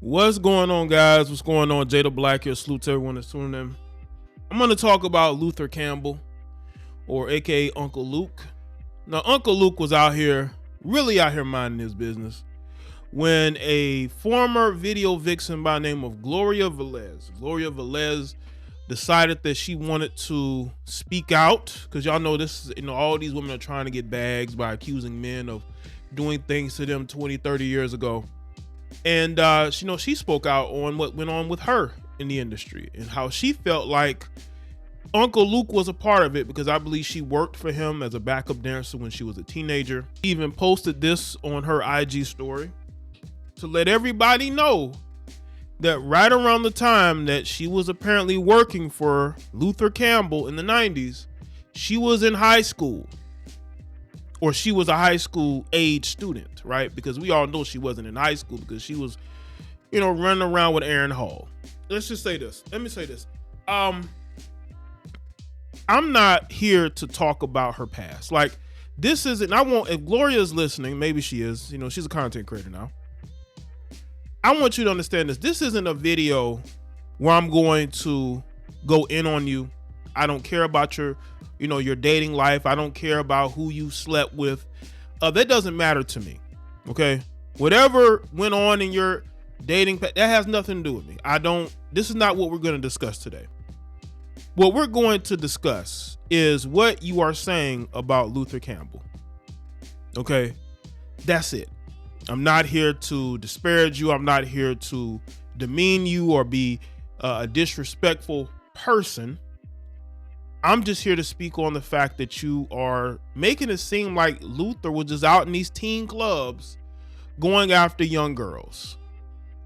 What's going on, guys? What's going on? Jay the Black here. Salute to everyone that's tuning in. I'm going to talk about Luther Campbell, or aka Uncle Luke. Now, Uncle Luke was really out here minding his business when a former video vixen by the name of Gloria Velez decided that she wanted to speak out, because y'all know this is, all these women are trying to get bags by accusing men of doing things to them 20, 30 years ago. And she spoke out on what went on with her in the industry and how she felt like Uncle Luke was a part of it, because I believe she worked for him as a backup dancer when she was a teenager. She even posted this on her IG story to let everybody know that right around the time that she was apparently working for Luther Campbell in the 90s, she was in high school, or she was a high school age student, right? Because we all know she wasn't in high school because she was, running around with Aaron Hall. Let's just say this. Let me say this. I'm not here to talk about her past. Like, this isn't, if Gloria's listening, maybe she is, she's a content creator now. I want you to understand this. This isn't a video where I'm going to go in on you. I don't care about your dating life. I don't care about who you slept with. That doesn't matter to me. Okay. Whatever went on in your dating, that has nothing to do with me. This is not what we're going to discuss today. What we're going to discuss is what you are saying about Luther Campbell. Okay. That's it. I'm not here to disparage you. I'm not here to demean you or be a disrespectful person. I'm just here to speak on the fact that you are making it seem like Luther was just out in these teen clubs going after young girls,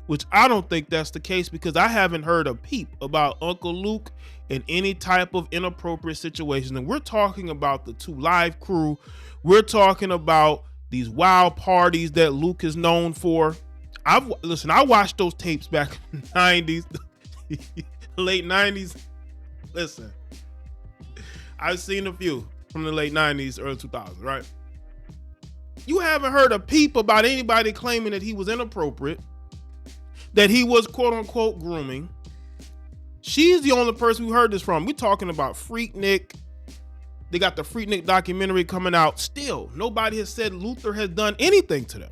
which I don't think that's the case, because I haven't heard a peep about Uncle Luke in any type of inappropriate situation. And we're talking about the 2 Live crew. We're talking about these wild parties that Luke is known for. I watched those tapes back in the 90s, late 90s. Listen. I've seen a few from the late 90s, early 2000s, right? You haven't heard a peep about anybody claiming that he was inappropriate, that he was quote unquote grooming. She's the only person who heard this from. We're talking about Freaknik. They got the Freaknik documentary coming out. Still, nobody has said Luther has done anything to them.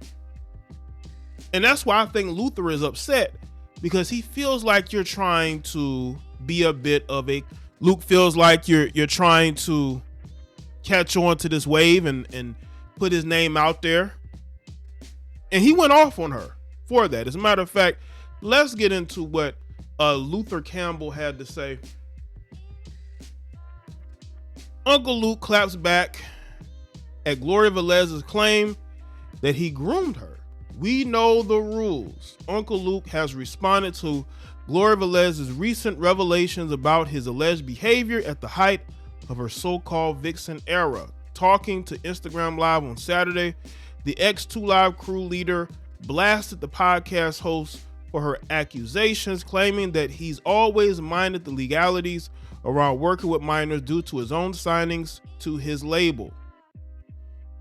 And that's why I think Luther is upset, because he feels like you're trying to be a bit of a Luke feels like you're trying to catch on to this wave and put his name out there. And he went off on her for that. As a matter of fact, let's get into what Luther Campbell had to say. Uncle Luke claps back at Gloria Velez's claim that he groomed her. We know the rules. Uncle Luke has responded to Gloria Velez's recent revelations about his alleged behavior at the height of her so-called Vixen era. Talking to Instagram Live on Saturday, the X2 Live crew leader blasted the podcast host for her accusations, claiming that he's always minded the legalities around working with minors due to his own signings to his label.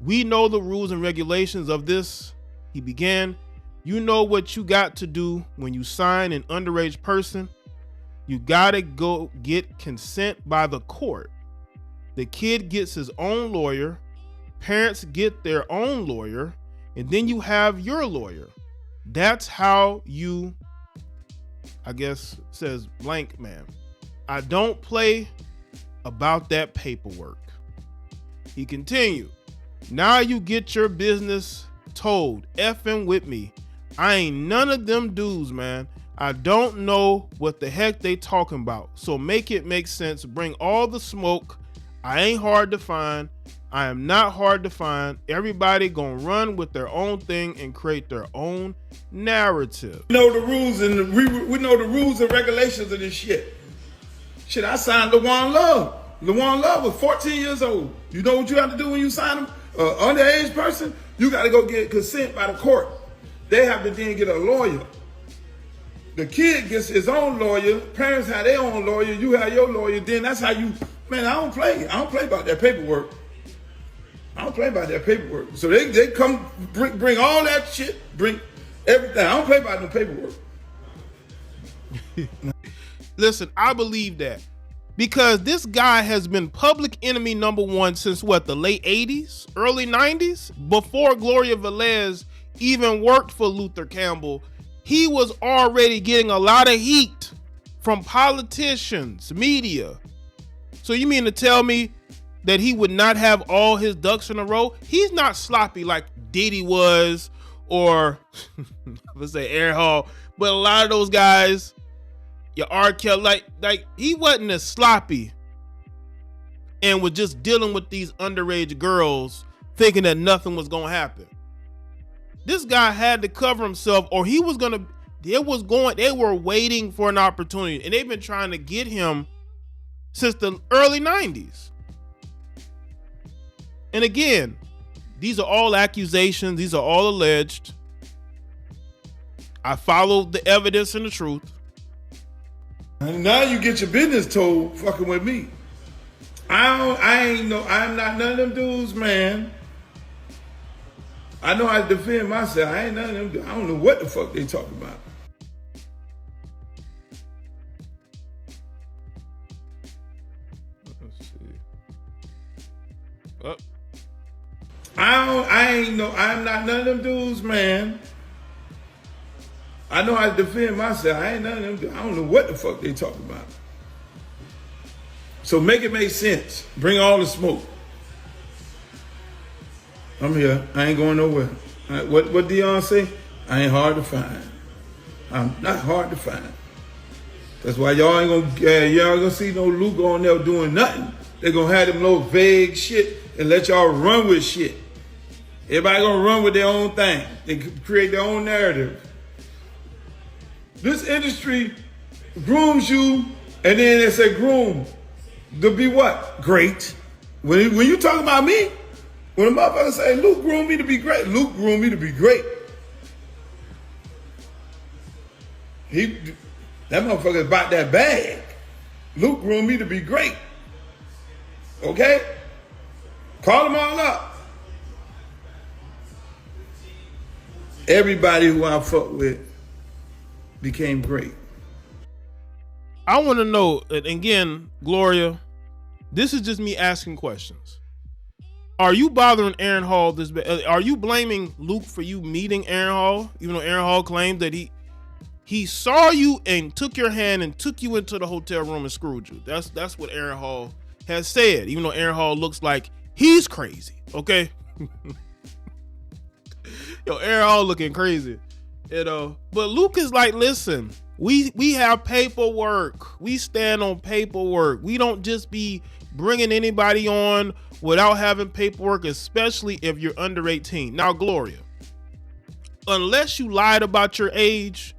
We know the rules and regulations of this, he began. You know what you got to do when you sign an underage person. You gotta go get consent by the court. The kid gets his own lawyer, parents get their own lawyer, and then you have your lawyer. That's how you, I guess, says blank man. I don't play about that paperwork. He continued, now you get your business told, effing with me. I ain't none of them dudes, man. I don't know what the heck they talking about. So make it make sense. Bring all the smoke. I ain't hard to find. I am not hard to find. Everybody gonna run with their own thing and create their own narrative. We know the rules and we know the rules and regulations of this shit. Shit, I signed LaJuan Love. LaJuan Love was 14 years old. You know what you have to do when you sign him? Underage person, you got to go get consent by the court. They have to then get a lawyer. The kid gets his own lawyer. Parents have their own lawyer. You have your lawyer. Then that's how you, man, I don't play about that paperwork. So they come bring all that shit, bring everything. I don't play about no paperwork. Listen, I believe that because this guy has been public enemy #1 since what, the late 80s, early 90s? Before Gloria Velez even worked for Luther Campbell, he was already getting a lot of heat from politicians, media. So you mean to tell me that he would not have all his ducks in a row? He's not sloppy like Diddy was, or let's say Aaron Hall, but a lot of those guys, your R. Kelly, like he wasn't as sloppy and was just dealing with these underage girls thinking that nothing was gonna happen. This guy had to cover himself, or he was gonna, they were waiting for an opportunity, and they've been trying to get him since the early 90s. And again, these are all accusations, these are all alleged. I followed the evidence and the truth. And now you get your business told fucking with me. I'm not none of them dudes, man. I know how to defend myself. I ain't none of them dudes. I don't know what the fuck they talking about. Let's see. Oh. I'm not none of them dudes, man. I know how to defend myself. I ain't none of them dudes. I don't know what the fuck they talking about. So make it make sense. Bring all the smoke. I'm here. I ain't going nowhere. What Dion say? I ain't hard to find. I'm not hard to find. That's why y'all ain't gonna see no Luke on there doing nothing. They gonna have them little vague shit and let y'all run with shit. Everybody gonna run with their own thing. They create their own narrative. This industry grooms you, and then they say groom to be what? Great. When you talk about me, when a motherfucker say Luke groomed me to be great, Luke groomed me to be great. That motherfucker bought that bag. Luke groomed me to be great. Okay? Call them all up. Everybody who I fuck with became great. I want to know, and again, Gloria, this is just me asking questions. Are you bothering Aaron Hall this bad? Are you blaming Luke for you meeting Aaron Hall? Even though Aaron Hall claimed that he saw you and took your hand and took you into the hotel room and screwed you. That's what Aaron Hall has said. Even though Aaron Hall looks like he's crazy, okay? Yo, Aaron Hall looking crazy, you know. But Luke is like, listen, we have paperwork. We stand on paperwork. We don't just be bringing anybody on without having paperwork, especially if you're under 18. Now, Gloria, unless you lied about your age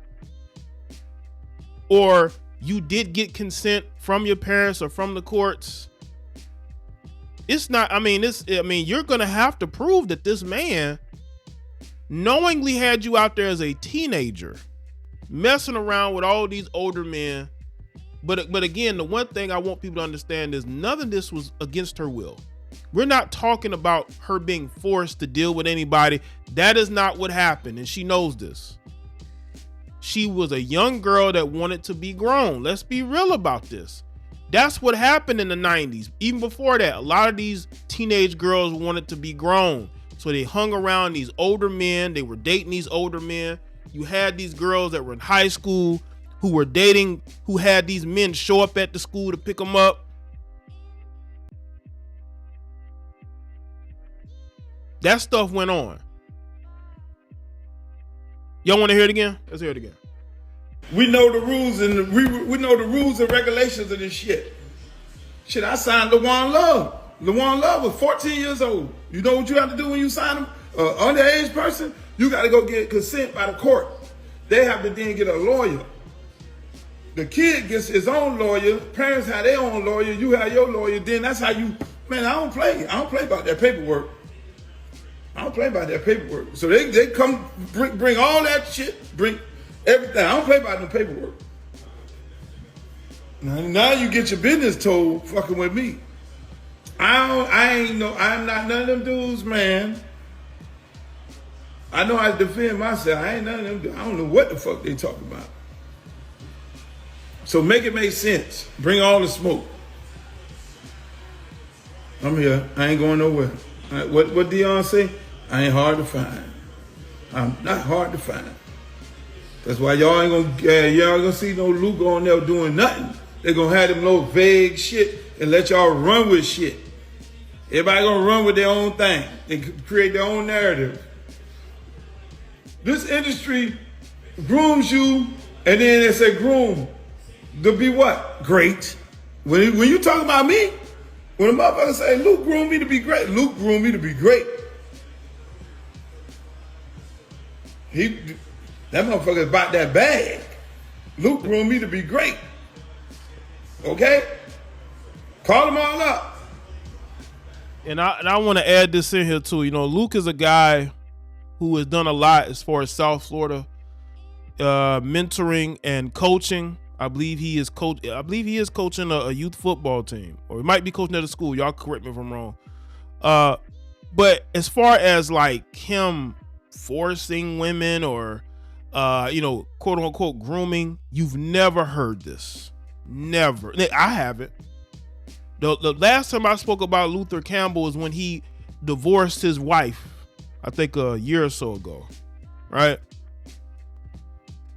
or you did get consent from your parents or from the courts, it's not, you're going to have to prove that this man knowingly had you out there as a teenager messing around with all these older men. But again, the one thing I want people to understand is none of this was against her will. We're not talking about her being forced to deal with anybody. That is not what happened, and she knows this. She was a young girl that wanted to be grown. Let's be real about this. That's what happened in the 90s. Even before that, a lot of these teenage girls wanted to be grown. So they hung around these older men. They were dating these older men. You had these girls that were in high school who were dating, who had these men show up at the school to pick them up. That stuff went on. Y'all want to hear it again? Let's hear it again. We know the rules and we know the rules and regulations of this shit. Shit, I signed LaJuan Love. LaJuan Love was 14 years old. You know what you have to do when you sign him? Underage person, you got to go get consent by the court. They have to then get a lawyer. The kid gets his own lawyer. Parents have their own lawyer. You have your lawyer. Then that's how you, man, I don't play about that paperwork. So they come bring all that shit, bring everything. I don't play about no paperwork. Now you get your business told fucking with me. I'm not none of them dudes, man. I know how to defend myself. I ain't none of them dudes. I don't know what the fuck they talking about. So make it make sense. Bring all the smoke. I'm here. I ain't going nowhere. What Dion say? I ain't hard to find. I'm not hard to find. That's why y'all ain't gonna see no Luke on there doing nothing. They're gonna have them little vague shit and let y'all run with shit. Everybody gonna run with their own thing and create their own narrative. This industry grooms you, and then they say groom to be what? Great. When you talk about me, when a motherfucker say Luke groomed me to be great, Luke groomed me to be great. That motherfucker bought that bag. Luke groomed me to be great. Okay? Call them all up. And I want to add this in here too. You know, Luke is a guy who has done a lot as far as South Florida mentoring and coaching. I believe he is coaching a youth football team, or he might be coaching at a school. Y'all correct me if I'm wrong. But as far as like him forcing women or quote unquote grooming, you've never heard this. Never. I haven't. The last time I spoke about Luther Campbell was when he divorced his wife, I think a year or so ago, right?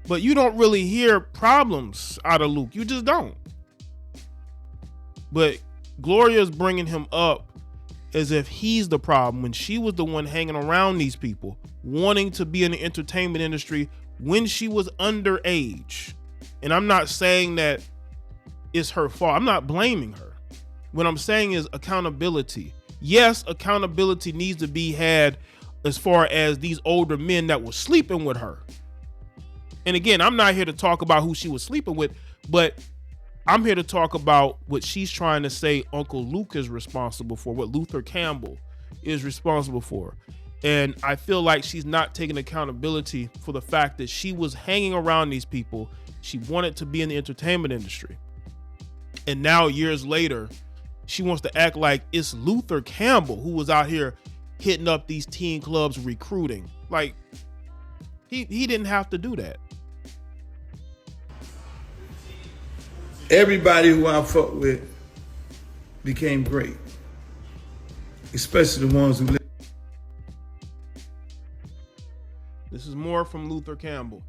But you don't really hear problems out of Luke. You just don't. But Gloria's bringing him up as if he's the problem when she was the one hanging around these people, wanting to be in the entertainment industry when she was underage. And I'm not saying that it's her fault. I'm not blaming her. What I'm saying is accountability. Yes, accountability needs to be had as far as these older men that were sleeping with her. And again, I'm not here to talk about who she was sleeping with, but I'm here to talk about what she's trying to say Uncle Luke is responsible for, what Luther Campbell is responsible for. And I feel like she's not taking accountability for the fact that she was hanging around these people. She wanted to be in the entertainment industry. And now years later, she wants to act like it's Luther Campbell who was out here hitting up these teen clubs recruiting. Like, he didn't have to do that. Everybody who I fucked with became great, especially the ones who lived. This is more from Luther Campbell.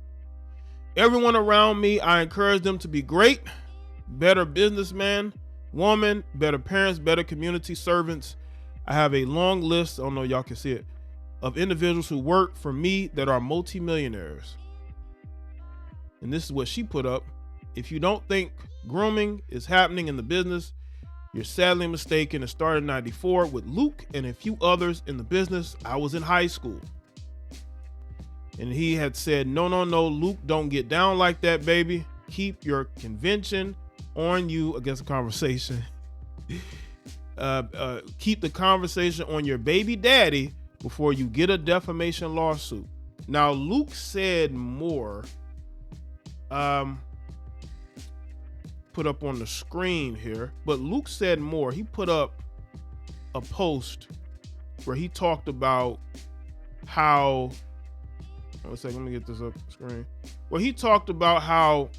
Everyone around me, I encourage them to be great, better businessman, woman, better parents, better community servants. I have a long list, I don't know if y'all can see it, of individuals who work for me that are multimillionaires. And this is what she put up. If you don't think grooming is happening in the business, you're sadly mistaken. It started in '94 with Luke and a few others in the business. I was in high school. And he had said, no, Luke, don't get down like that, baby. Keep your convention on you against the conversation. Keep the conversation on your baby daddy before you get a defamation lawsuit. Now, Luke said more. Put up on the screen here, but Luke said more. He put up a post where he talked about how, one second, let me get this up the screen. Well, he talked about how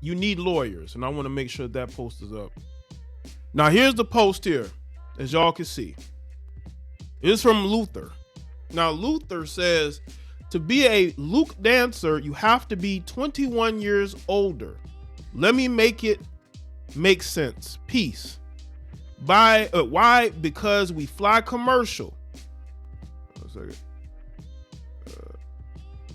you need lawyers, and I want to make sure that post is up. Now, here's the post here, as y'all can see. It's from Luther. Now, Luther says, to be a Luke dancer, you have to be 21 years older. Let me make it make sense. Peace. Why? Because we fly commercial. One second.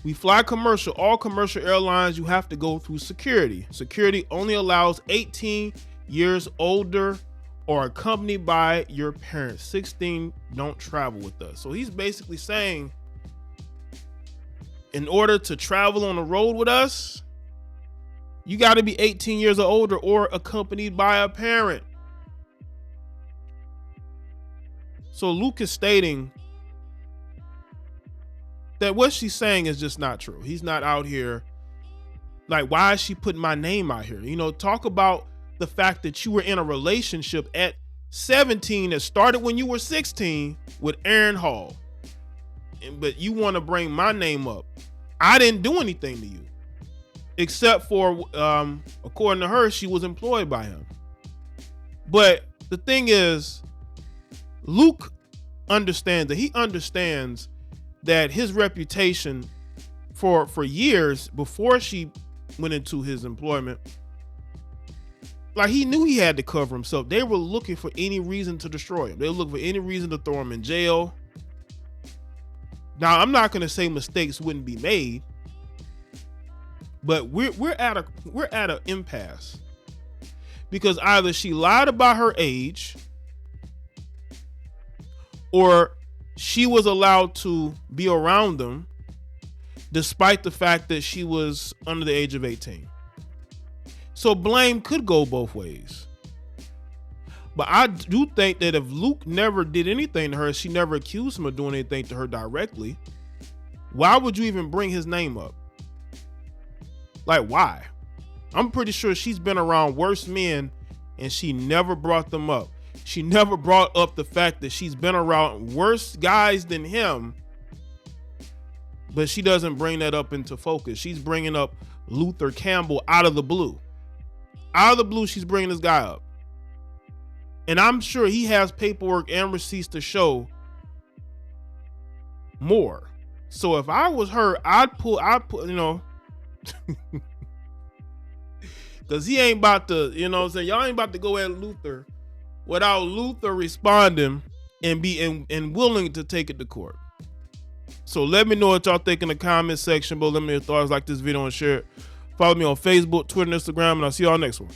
We fly commercial. All commercial airlines, you have to go through security. Security only allows 18 years older or accompanied by your parents. 16 don't travel with us. So he's basically saying, in order to travel on the road with us, you got to be 18 years or older or accompanied by a parent. So Luke is stating that what she's saying is just not true. He's not out here. Like, why is she putting my name out here? You know, talk about the fact that you were in a relationship at 17 that started when you were 16 with Aaron Hall. But you want to bring my name up. I didn't do anything to you. except for, according to her, she was employed by him. But the thing is, Luke understands that he understands that his reputation for years before she went into his employment, like, he knew he had to cover himself. They were looking for any reason to destroy him. They were looking for any reason to throw him in jail. Now, I'm not going to say mistakes wouldn't be made, but we're at an impasse, because either she lied about her age, or she was allowed to be around them despite the fact that she was under the age of 18. So blame could go both ways. But I do think that if Luke never did anything to her, she never accused him of doing anything to her directly, why would you even bring his name up? Like, why? I'm pretty sure she's been around worse men and she never brought them up. She never brought up the fact that she's been around worse guys than him, but she doesn't bring that up into focus. She's bringing up Luther Campbell out of the blue. Out of the blue, she's bringing this guy up. And I'm sure he has paperwork and receipts to show more. So if I was her, I'd put, you know, because he ain't about to, you know what I'm saying? Y'all ain't about to go at Luther without Luther responding and be and willing to take it to court. So let me know what y'all think in the comment section below. Let me know your thoughts, like this video and share it. Follow me on Facebook, Twitter, and Instagram, and I'll see y'all next one.